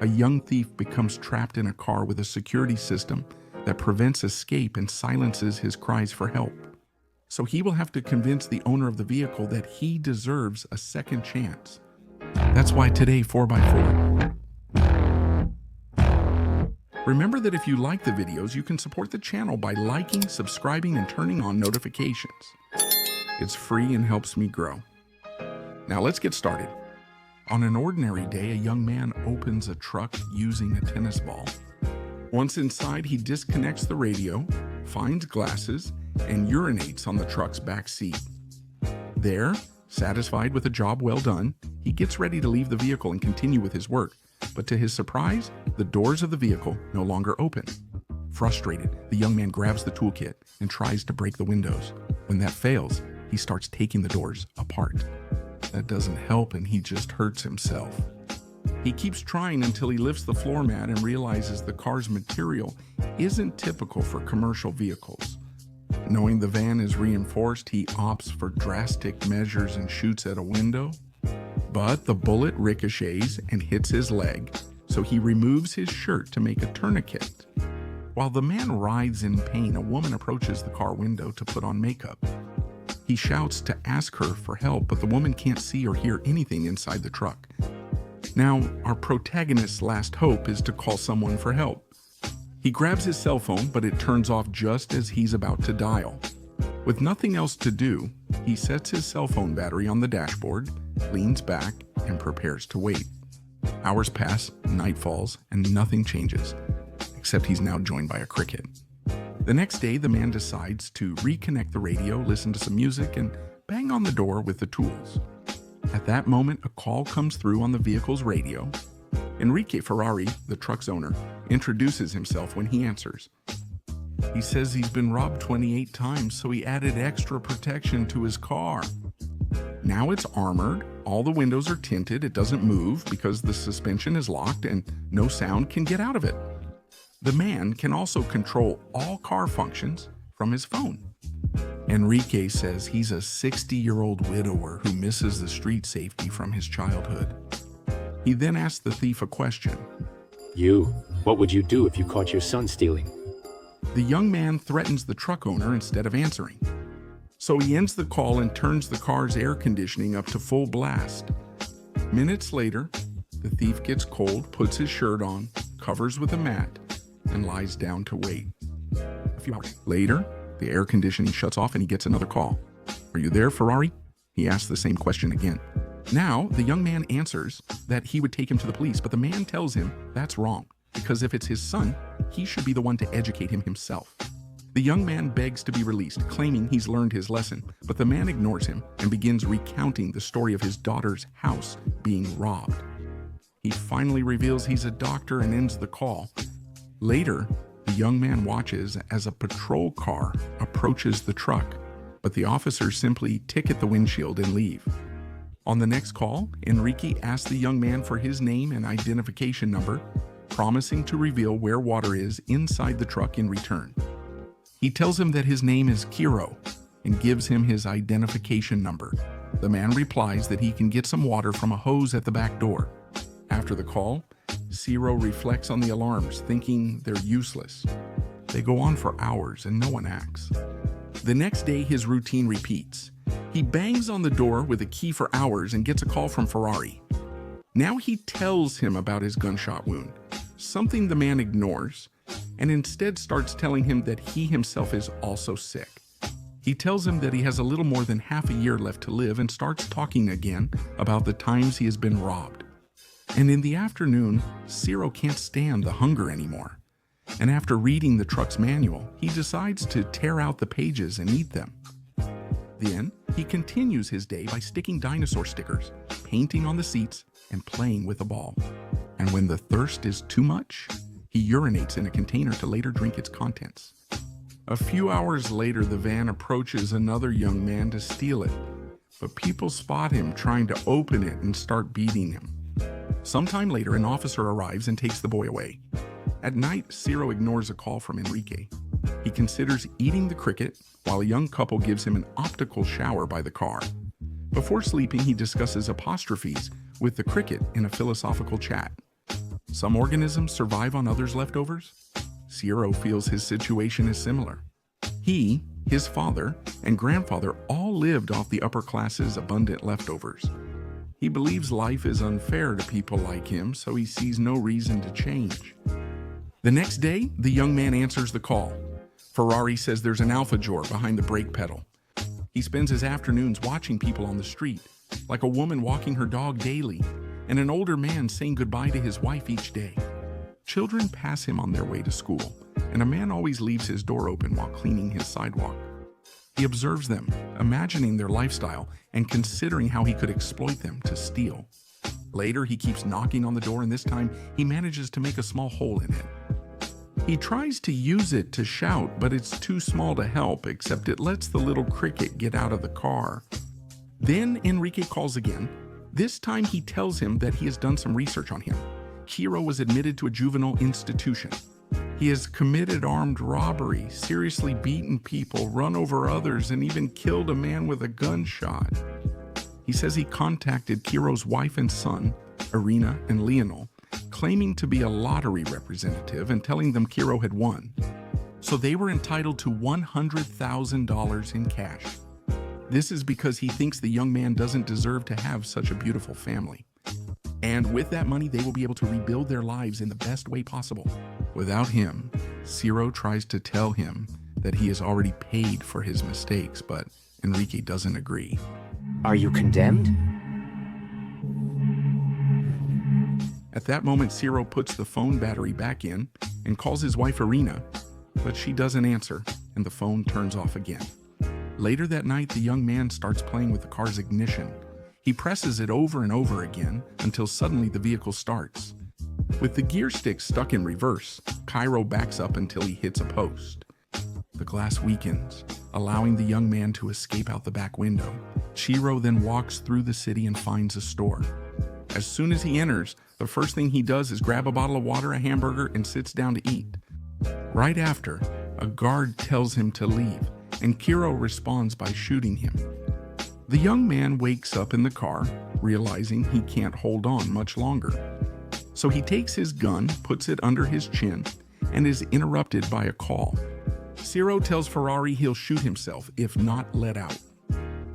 A young thief becomes trapped in a car with a security system that prevents escape and silences his cries for help. So he will have to convince the owner of the vehicle that he deserves a second chance. That's why today 4x4. Remember that if you like the videos, you can support the channel by liking, subscribing, and turning on notifications. It's free and helps me grow. Now let's get started. On an ordinary day, a young man opens a truck using a tennis ball. Once inside, he disconnects the radio, finds glasses, and urinates on the truck's back seat. There, satisfied with a job well done, he gets ready to leave the vehicle and continue with his work. But to his surprise, the doors of the vehicle no longer open. Frustrated, the young man grabs the toolkit and tries to break the windows. When that fails, he starts taking the doors apart. That doesn't help, and he just hurts himself. He keeps trying until he lifts the floor mat and realizes the car's material isn't typical for commercial vehicles. Knowing the van is reinforced, he opts for drastic measures and shoots at a window. But the bullet ricochets and hits his leg, so he removes his shirt to make a tourniquet. While the man writhes in pain, a woman approaches the car window to put on makeup. He shouts to ask her for help, but the woman can't see or hear anything inside the truck. Now, our protagonist's last hope is to call someone for help. He grabs his cell phone, but it turns off just as he's about to dial. With nothing else to do, he sets his cell phone battery on the dashboard, leans back, and prepares to wait. Hours pass, night falls, and nothing changes, except he's now joined by a cricket. The next day, the man decides to reconnect the radio, listen to some music, and bang on the door with the tools. At that moment, a call comes through on the vehicle's radio. Enrique Ferrari, the truck's owner, introduces himself when he answers. He says he's been robbed 28 times, so he added extra protection to his car. Now it's armored, all the windows are tinted, it doesn't move because the suspension is locked and no sound can get out of it. The man can also control all car functions from his phone. Enrique says he's a 60-year-old widower who misses the street safety from his childhood. He then asks the thief a question. What would you do if you caught your son stealing? The young man threatens the truck owner instead of answering. So he ends the call and turns the car's air conditioning up to full blast. Minutes later, the thief gets cold, puts his shirt on, covers with a mat, and lies down to wait. A few hours later, the air conditioning shuts off and he gets another call. "Are you there, Ferrari?" He asks the same question again. Now, the young man answers that he would take him to the police, but the man tells him that's wrong, because if it's his son, he should be the one to educate him himself. The young man begs to be released, claiming he's learned his lesson, but the man ignores him and begins recounting the story of his daughter's house being robbed. He finally reveals he's a doctor and ends the call. Later, the young man watches as a patrol car approaches the truck, but the officers simply ticket the windshield and leave. On the next call, Enrique asks the young man for his name and identification number, promising to reveal where water is inside the truck in return. He tells him that his name is Ciro and gives him his identification number. The man replies that he can get some water from a hose at the back door. After the call, Ciro reflects on the alarms, thinking they're useless. They go on for hours and no one acts. The next day, his routine repeats. He bangs on the door with a key for hours and gets a call from Ferrari. Now he tells him about his gunshot wound, something the man ignores, and instead starts telling him that he himself is also sick. He tells him that he has a little more than half a year left to live and starts talking again about the times he has been robbed. And in the afternoon, Ciro can't stand the hunger anymore. And after reading the truck's manual, he decides to tear out the pages and eat them. Then, he continues his day by sticking dinosaur stickers, painting on the seats, and playing with a ball. And when the thirst is too much, he urinates in a container to later drink its contents. A few hours later, the van approaches another young man to steal it, but people spot him trying to open it and start beating him. Sometime later, an officer arrives and takes the boy away. At night, Ciro ignores a call from Enrique. He considers eating the cricket while a young couple gives him an optical shower by the car. Before sleeping, he discusses apostrophes with the cricket in a philosophical chat. Some organisms survive on others' leftovers. Ciro feels his situation is similar. He, his father, and grandfather all lived off the upper class's abundant leftovers. He believes life is unfair to people like him, so he sees no reason to change. The next day, the young man answers the call. Ferrari says there's an alfajor behind the brake pedal. He spends his afternoons watching people on the street, like a woman walking her dog daily, and an older man saying goodbye to his wife each day. Children pass him on their way to school, and a man always leaves his door open while cleaning his sidewalk. He observes them, imagining their lifestyle and considering how he could exploit them to steal. Later, he keeps knocking on the door, and this time he manages to make a small hole in it. He tries to use it to shout, but it's too small to help, except it lets the little cricket get out of the car. Then Enrique calls again. This time he tells him that he has done some research on him. Ciro was admitted to a juvenile institution. He has committed armed robbery, seriously beaten people, run over others, and even killed a man with a gunshot. He says he contacted Ciro's wife and son, Irina and Lionel, claiming to be a lottery representative and telling them Ciro had won. So they were entitled to $100,000 in cash. This is because he thinks the young man doesn't deserve to have such a beautiful family. And with that money, they will be able to rebuild their lives in the best way possible. Without him, Ciro tries to tell him that he has already paid for his mistakes, but Enrique doesn't agree. Are you condemned? At that moment, Ciro puts the phone battery back in and calls his wife Irina, but she doesn't answer, and the phone turns off again. Later that night, the young man starts playing with the car's ignition. He presses it over and over again until suddenly the vehicle starts. With the gear stick stuck in reverse, Ciro backs up until he hits a post. The glass weakens, allowing the young man to escape out the back window. Ciro then walks through the city and finds a store. As soon as he enters, the first thing he does is grab a bottle of water, a hamburger, and sits down to eat. Right after, a guard tells him to leave, and Ciro responds by shooting him. The young man wakes up in the car, realizing he can't hold on much longer. So he takes his gun, puts it under his chin, and is interrupted by a call. Ciro tells Ferrari he'll shoot himself if not let out.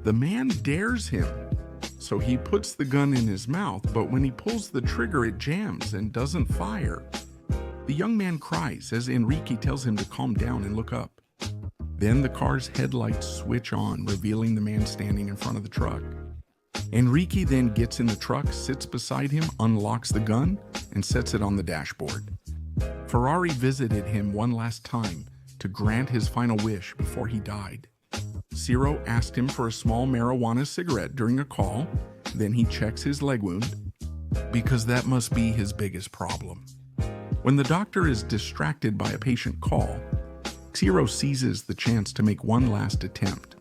The man dares him, so he puts the gun in his mouth, but when he pulls the trigger, it jams and doesn't fire. The young man cries as Enrique tells him to calm down and look up. Then the car's headlights switch on, revealing the man standing in front of the truck. Enrique then gets in the truck, sits beside him, unlocks the gun, and sets it on the dashboard. Ferrari visited him one last time to grant his final wish before he died. Ciro asked him for a small marijuana cigarette during a call, then he checks his leg wound, because that must be his biggest problem. When the doctor is distracted by a patient call, Ciro seizes the chance to make one last attempt.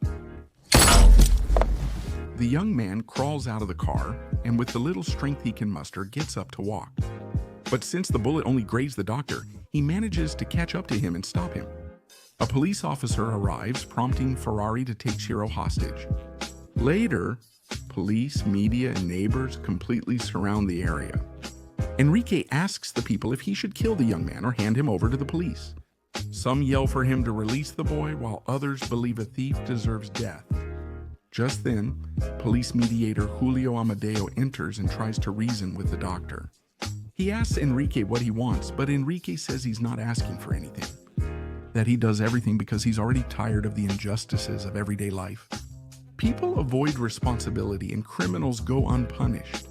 The young man crawls out of the car and with the little strength he can muster gets up to walk. But since the bullet only grazed the doctor, he manages to catch up to him and stop him. A police officer arrives, prompting Ferrari to take Ciro hostage. Later, police, media, and neighbors completely surround the area. Enrique asks the people if he should kill the young man or hand him over to the police. Some yell for him to release the boy, while others believe a thief deserves death. Just then, police mediator Julio Amadeo enters and tries to reason with the doctor. He asks Enrique what he wants, but Enrique says he's not asking for anything, that he does everything because he's already tired of the injustices of everyday life. People avoid responsibility and criminals go unpunished,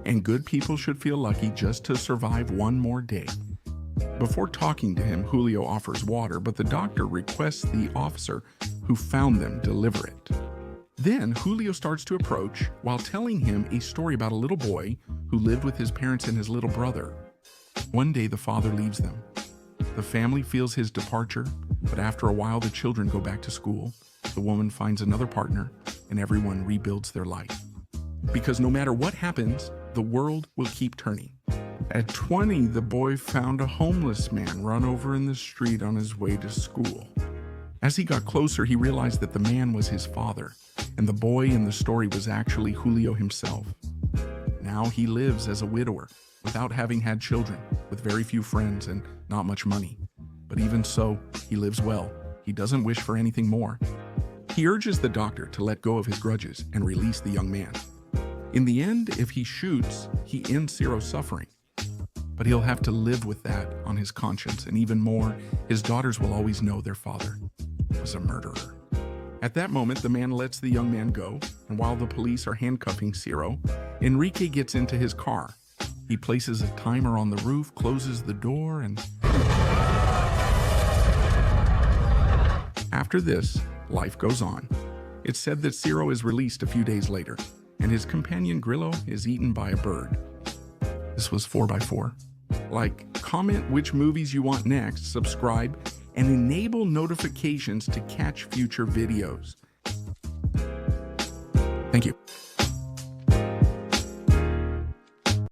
and good people should feel lucky just to survive one more day. Before talking to him, Julio offers water, but the doctor requests the officer who found them deliver it. Then Julio starts to approach while telling him a story about a little boy who lived with his parents and his little brother. One day the father leaves them. The family feels his departure, but after a while the children go back to school, the woman finds another partner, and everyone rebuilds their life. Because no matter what happens, the world will keep turning. At 20, the boy found a homeless man run over in the street on his way to school. As he got closer, he realized that the man was his father, and the boy in the story was actually Julio himself. Now he lives as a widower without having had children, with very few friends and not much money. But even so, he lives well. He doesn't wish for anything more. He urges the doctor to let go of his grudges and release the young man. In the end, if he shoots, he ends Ciro's suffering. But he'll have to live with that on his conscience, and even more, his daughters will always know their father was a murderer. At that moment, the man lets the young man go, and while the police are handcuffing Ciro, Enrique gets into his car. He places a timer on the roof, closes the door, and... After this, life goes on. It's said that Ciro is released a few days later, and his companion Grillo is eaten by a bird. This was 4x4. Like, comment which movies you want next, subscribe, and enable notifications to catch future videos. Thank you.